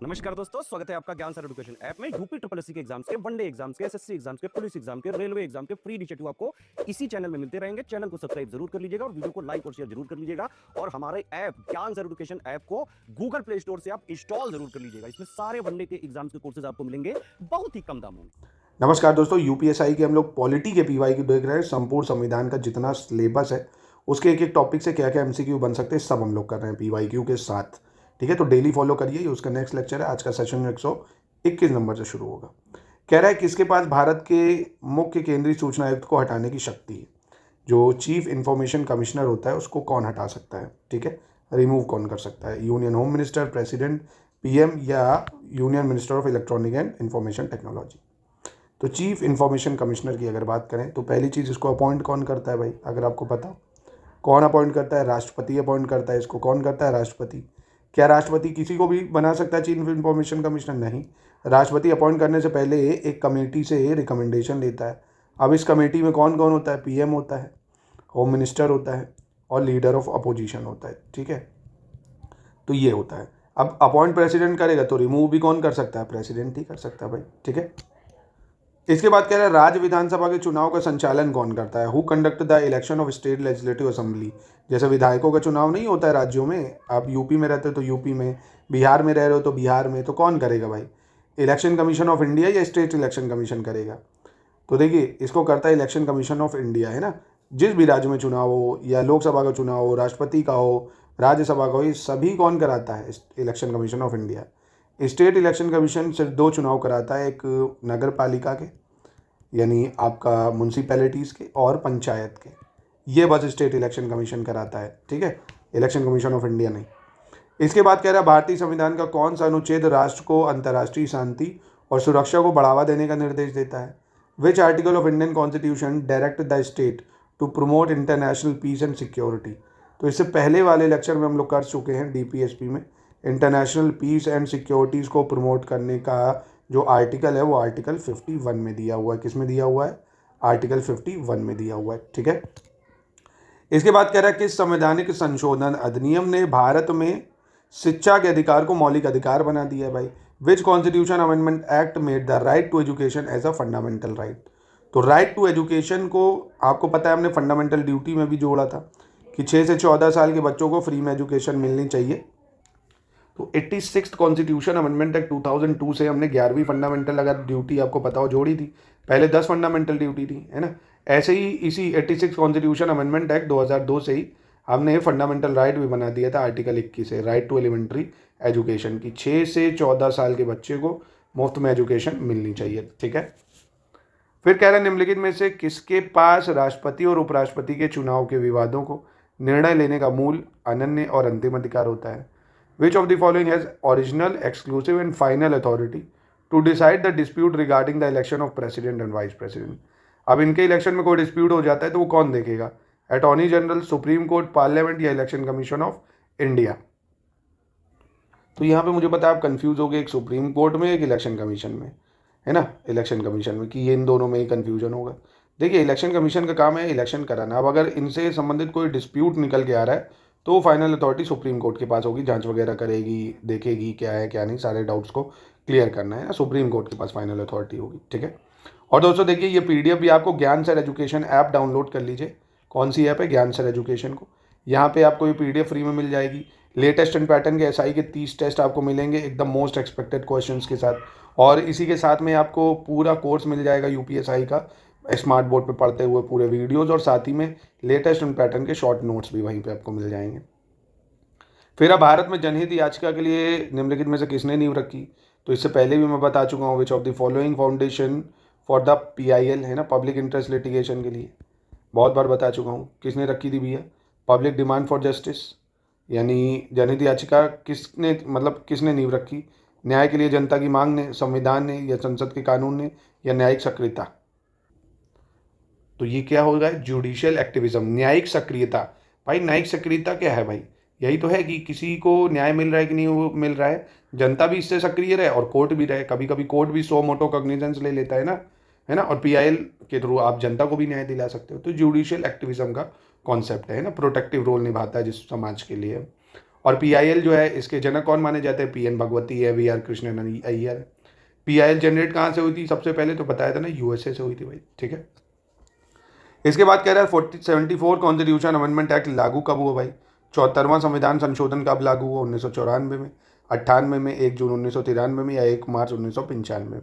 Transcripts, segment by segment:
नमस्कार दोस्तों, स्वागत है आपका ज्ञान सर एजुकेशन ऐप में। यूपी ट्रिपल एससी के एग्जाम्स के, वनडे एग्जाम्स के, एसएससी एग्जाम्स के, पुलिस एग्जाम के, रेलवे एग्जाम के फ्री इनिशिएटिव आपको इसी चैनल में मिलते रहेंगे। चैनल को सब्सक्राइब जरूर कर लीजिएगा और वीडियो को लाइक और शेयर जरूर कर लीजिएगा। और हमारे ऐप ज्ञान सर एजुकेशन ऐप को गूगल प्ले स्टोर से आप इंस्टॉल जरूर कर लीजिएगा। इसमें सारे वनडे के एग्जाम्स के कोर्सेज आपको मिलेंगे बहुत ही कम दामों में। नमस्कार दोस्तों, यूपीएसआई के हम लोग पॉलिटी के पीवाई की देख रहे हैं। संपूर्ण संविधान का जितना सिलेबस है उसके एक एक टॉपिक से क्या क्या एमसीक्यू बन सकते हैं सब हम लोग कर रहे हैं पीवाईक्यू के साथ। ठीक है, तो डेली फॉलो करिए। उसका नेक्स्ट लेक्चर है, आज का सेशन 121 नंबर से शुरू होगा। कह रहा है किसके पास भारत के मुख्य केंद्रीय सूचना आयुक्त को हटाने की शक्ति है। जो चीफ इंफॉर्मेशन कमिश्नर होता है उसको कौन हटा सकता है, ठीक है, रिमूव कौन कर सकता है? Union home minister, president, PM या union minister of electronic and information technology. तो चीफ इंफॉर्मेशन कमिश्नर की अगर बात करें तो पहली चीज़, इसको अपॉइंट कौन करता है भाई? अगर आपको पता हो कौन अपॉइंट करता है? राष्ट्रपति अपॉइंट करता है। इसको कौन करता है? राष्ट्रपति। क्या राष्ट्रपति किसी को भी बना सकता है चीफ इंफॉर्मेशन कमिश्नर? नहीं। राष्ट्रपति अपॉइंट करने से पहले एक कमेटी से रिकमेंडेशन लेता है। अब इस कमेटी में कौन कौन होता है? पीएम होता है, होम मिनिस्टर होता है और लीडर ऑफ अपोजिशन होता है। ठीक है, तो ये होता है। अब अपॉइंट प्रेसिडेंट करेगा तो रिमूव भी कौन कर सकता है? प्रेसिडेंट ही कर सकता है भाई। ठीक है, इसके बाद कह रहा है राज्य विधानसभा के चुनाव का संचालन कौन करता है? Who conduct the election of state legislative assembly. जैसे विधायकों का चुनाव नहीं होता है राज्यों में, आप यूपी में रहते हो तो यूपी में, बिहार में रह रहे हो तो बिहार में, तो कौन करेगा भाई? इलेक्शन कमीशन ऑफ इंडिया या स्टेट इलेक्शन कमीशन करेगा? तो देखिए, इसको करता है इलेक्शन कमीशन ऑफ इंडिया, है ना। जिस भी राज्य में चुनाव हो, या लोकसभा का चुनाव हो, राष्ट्रपति का हो, राज्यसभा का हो, ये सभी कौन कराता है? Election commission of India. State election commission सिर्फ दो चुनाव कराता है, एक नगर पालिका के यानी आपका म्यूनसिपैलिटीज़ के और पंचायत के, ये बस स्टेट इलेक्शन कमीशन कराता है। ठीक है, इलेक्शन कमीशन ऑफ इंडिया नहीं। इसके बाद कह रहा है भारतीय संविधान का कौन सा अनुच्छेद राष्ट्र को अंतर्राष्ट्रीय शांति और सुरक्षा को बढ़ावा देने का निर्देश देता है? Which article of Indian constitution direct the state to promote international peace and security. तो इससे पहले वाले लेक्चर में हम लोग कर चुके हैं डीपीएसपी में। इंटरनेशनल पीस एंड सिक्योरिटीज़ को प्रमोट करने का जो आर्टिकल है वो आर्टिकल 51 में दिया हुआ है। किस में दिया हुआ है? आर्टिकल 51 में दिया हुआ है। ठीक है, इसके बाद कह रहा है किस संवैधानिक संशोधन अधिनियम ने भारत में शिक्षा के अधिकार को मौलिक अधिकार बना दिया है भाई? Which constitution amendment act made the right to education as a fundamental right. तो राइट टू एजुकेशन को आपको पता है हमने फंडामेंटल ड्यूटी में भी जोड़ा था कि 6 से 14 साल के बच्चों को फ्री में एजुकेशन मिलनी चाहिए। तो 86 कॉन्स्टिट्यूशन अमेंडमेंट एक्ट 2002 से हमने 11वीं फंडामेंटल अगर ड्यूटी आपको पता हो जोड़ी थी। पहले 10 फंडामेंटल ड्यूटी थी, है ना। ऐसे ही इसी 86 कॉन्स्टिट्यूशन अमेंडमेंट एक्ट 2002 से ही हमने फंडामेंटल राइट भी बना दिया था आर्टिकल 21 से, राइट टू एलिमेंट्री एजुकेशन की 6 से 14 साल के बच्चे को मुफ्त में एजुकेशन मिलनी चाहिए। ठीक है, फिर कह रहे हैं निम्नलिखित में से किसके पास राष्ट्रपति और उपराष्ट्रपति के चुनाव के विवादों को निर्णय लेने का मूल, अनन्य और अंतिम अधिकार होता है? Which of the following has original, exclusive and final authority to decide the dispute regarding the election of president and vice president? अब इनके इलेक्शन में कोई डिस्प्यूट हो जाता है तो वो कौन देखेगा? Attorney general, supreme court, parliament या इलेक्शन कमीशन ऑफ इंडिया? तो यहाँ पे मुझे पता है आप कंफ्यूज हो गए, एक सुप्रीम कोर्ट में एक इलेक्शन कमीशन में, है ना, इलेक्शन कमीशन में, कि ये इन दोनों में ही कन्फ्यूजन होगा। देखिए, इलेक्शन कमीशन का काम है इलेक्शन कराना। अब अगर इनसे संबंधित कोई डिस्प्यूट निकल के आ रहा है तो फाइनल अथॉरिटी सुप्रीम कोर्ट के पास होगी, जांच वगैरह करेगी, देखेगी क्या है क्या नहीं, सारे डाउट्स को क्लियर करना है ना, सुप्रीम कोर्ट के पास फाइनल अथॉरिटी होगी। ठीक है, और दोस्तों देखिए, ये पीडीएफ भी आपको ज्ञान सर एजुकेशन ऐप डाउनलोड कर लीजिए। कौन सी ऐप है? ज्ञान सर एजुकेशन को। यहाँ पे आपको ये पीडीएफ फ्री में मिल जाएगी। लेटेस्ट एंड पैटर्न के एसआई के 30 टेस्ट आपको मिलेंगे एकदम मोस्ट एक्सपेक्टेड क्वेश्चंस के साथ, और इसी के साथ में आपको पूरा कोर्स मिल जाएगा यूपीएसआई का, स्मार्ट बोर्ड पे पढ़ते हुए पूरे वीडियोज़, और साथ ही में लेटेस्ट एंड पैटर्न के शॉर्ट नोट्स भी वहीं पे आपको मिल जाएंगे। फिर अब भारत में जनहित याचिका के लिए निम्नलिखित में से किसने नींव रखी? तो इससे पहले भी मैं बता चुका हूँ, विच of the following foundation for the PIL, है ना, पब्लिक इंटरेस्ट लिटिगेशन के लिए बहुत बार बता चुका हूँ। किसने रखी थी भैया? पब्लिक डिमांड फॉर जस्टिस, यानी जनहित याचिका किसने, मतलब किसने नींव रखी? न्याय के लिए जनता की मांग ने, संविधान ने, या संसद के कानून ने, या न्यायिक सक्रियता? तो ये क्या होगा? जुडिशियल एक्टिविज्म, न्यायिक सक्रियता। भाई न्यायिक सक्रियता क्या है भाई? यही तो है कि किसी को न्याय मिल रहा है कि नहीं मिल रहा है, जनता भी इससे सक्रिय रहे और कोर्ट भी रहे। कभी कभी कोर्ट भी सो मोटो कॉग्निजेंस ले लेता है ना, और पीआईएल के थ्रू आप जनता को भी न्याय दिला सकते हो। तो जुडिशियल एक्टिविज्म का कॉन्सेप्ट है ना, प्रोटेक्टिव रोल निभाता है जिस समाज के लिए। और PIL जो है इसके जनक कौन माने जाते हैं? PN भगवती है, VR Krishnan Iyer. PIL generate कहाँ से हुई थी सबसे पहले? तो बताया था ना, USA से हुई थी भाई, ठीक है। इसके बाद कह रहा है 74 कॉन्स्टिट्यूशन अमेंडमेंट एक्ट लागू कब हुआ भाई? 74वां संविधान संशोधन कब लागू हुआ? 1994 में, 98 में, 1 जून 1993 में, या 1 मार्च 1995 में?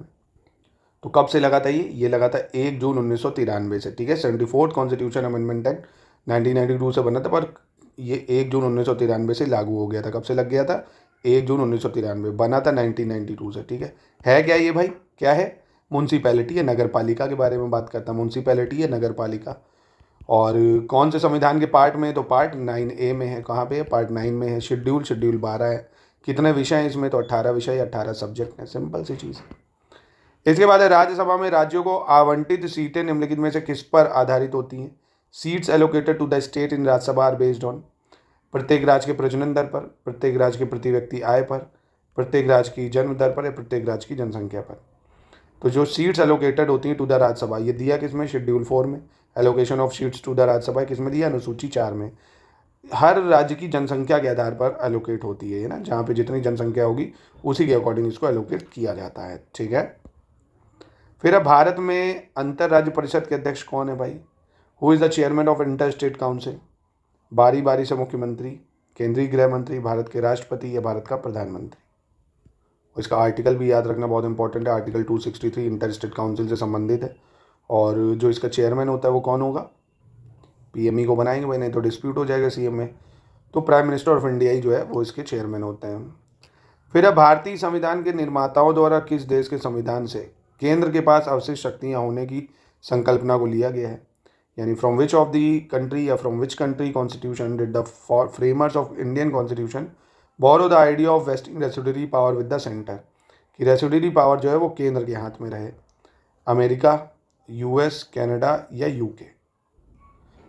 तो कब से लगा था ये लगा था 1 जून 1993 से, ठीक है। 74 कॉन्स्टिट्यूशन अमेंडमेंट एक्ट 1992 से बना था, पर ये 1 जून 1993 से लागू हो गया था। कब से लग गया था? 1 जून 1993, बना था 1992 से, ठीक है क्या ये भाई? क्या है? म्यूनसिपैलिटी है, नगर पालिका के बारे में बात करता है। म्यूनसिपैलिटी है, नगर पालिका। और कौन से संविधान के पार्ट में है? तो पार्ट 9A में है। कहाँ पे है? पार्ट 9 में है। शेड्यूल 12 है। कितने विषय हैं इसमें? तो 18 विषय, 18 सब्जेक्ट हैं। सिंपल सी चीज़ है। इसके बाद है राज्यसभा में राज्यों को आवंटित सीटें निम्नलिखित में से किस पर आधारित होती हैं? Seats allocated to the state in Rajya Sabha are based on प्रत्येक राज्य के प्रजनन दर पर, प्रत्येक राज्य के प्रति व्यक्ति आय पर, प्रत्येक राज्य की जन्म दर पर, या प्रत्येक राज्य की जनसंख्या पर। तो जो सीट्स एलोकेटेड होती हैं टू द राज्यसभा, ये दिया किसमें? शेड्यूल 4 में। Allocation of seats to the Rajya Sabha किसमें दिया? अनुसूची 4 में। हर राज्य की जनसंख्या के आधार पर एलोकेट होती है ना, जहाँ पे जितनी जनसंख्या होगी उसी के अकॉर्डिंग इसको एलोकेट किया जाता है, ठीक है। फिर अब भारत में अंतर राज्य परिषद के अध्यक्ष कौन है भाई? Who is the chairman of inter state council? बारी बारी से मुख्यमंत्री, केंद्रीय गृह मंत्री, भारत के राष्ट्रपति, या भारत का प्रधानमंत्री? और इसका आर्टिकल भी याद रखना बहुत इंपॉर्टेंट है। आर्टिकल 263 इंटर स्टेट काउंसिल से संबंधित है। और जो इसका चेयरमैन होता है वो कौन होगा? PME को बनाएंगे भाई, नहीं तो डिस्प्यूट हो जाएगा CM में। तो प्राइम मिनिस्टर ऑफ इंडिया ही जो है वो इसके चेयरमैन होते हैं। फिर अब भारतीय संविधान के निर्माताओं द्वारा किस देश के संविधान से केंद्र के पास अवशिष्ट शक्तियाँ होने की संकल्पना को लिया गया है? यानी from which of the country या from which country constitution did the framers of Indian constitution borrow the idea of vesting residuary power with the centre, कि रेसिड्यूरी पावर जो है वो केंद्र के हाथ में रहे? अमेरिका, US, कनाडा, या UK?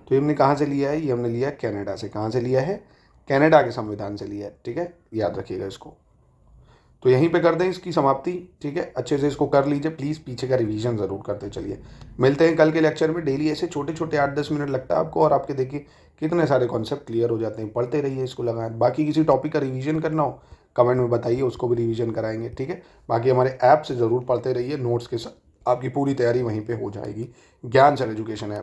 तो ये हमने कहाँ से लिया है? ये हमने लिया है कनाडा से। कहाँ से लिया है? कनाडा के संविधान से लिया है, ठीक है। याद रखिएगा इसको। तो यहीं पे कर दें इसकी समाप्ति, ठीक है। अच्छे से इसको कर लीजिए प्लीज़, पीछे का रिवीजन ज़रूर करते चलिए। मिलते हैं कल के लेक्चर में। डेली ऐसे छोटे छोटे 8-10 मिनट लगता है आपको, और आपके देखिए कितने सारे कॉन्सेप्ट क्लियर हो जाते हैं। पढ़ते रहिए इसको, लगाएं। बाकी किसी टॉपिक का रिवीजन करना हो कमेंट में बताइए, उसको भी रिवीजन कराएंगे, ठीक है। बाकी हमारे ऐप से ज़रूर पढ़ते रहिए, नोट्स के साथ आपकी पूरी तैयारी वहीं पर हो जाएगी। ज्ञान सर एजुकेशन ऐप।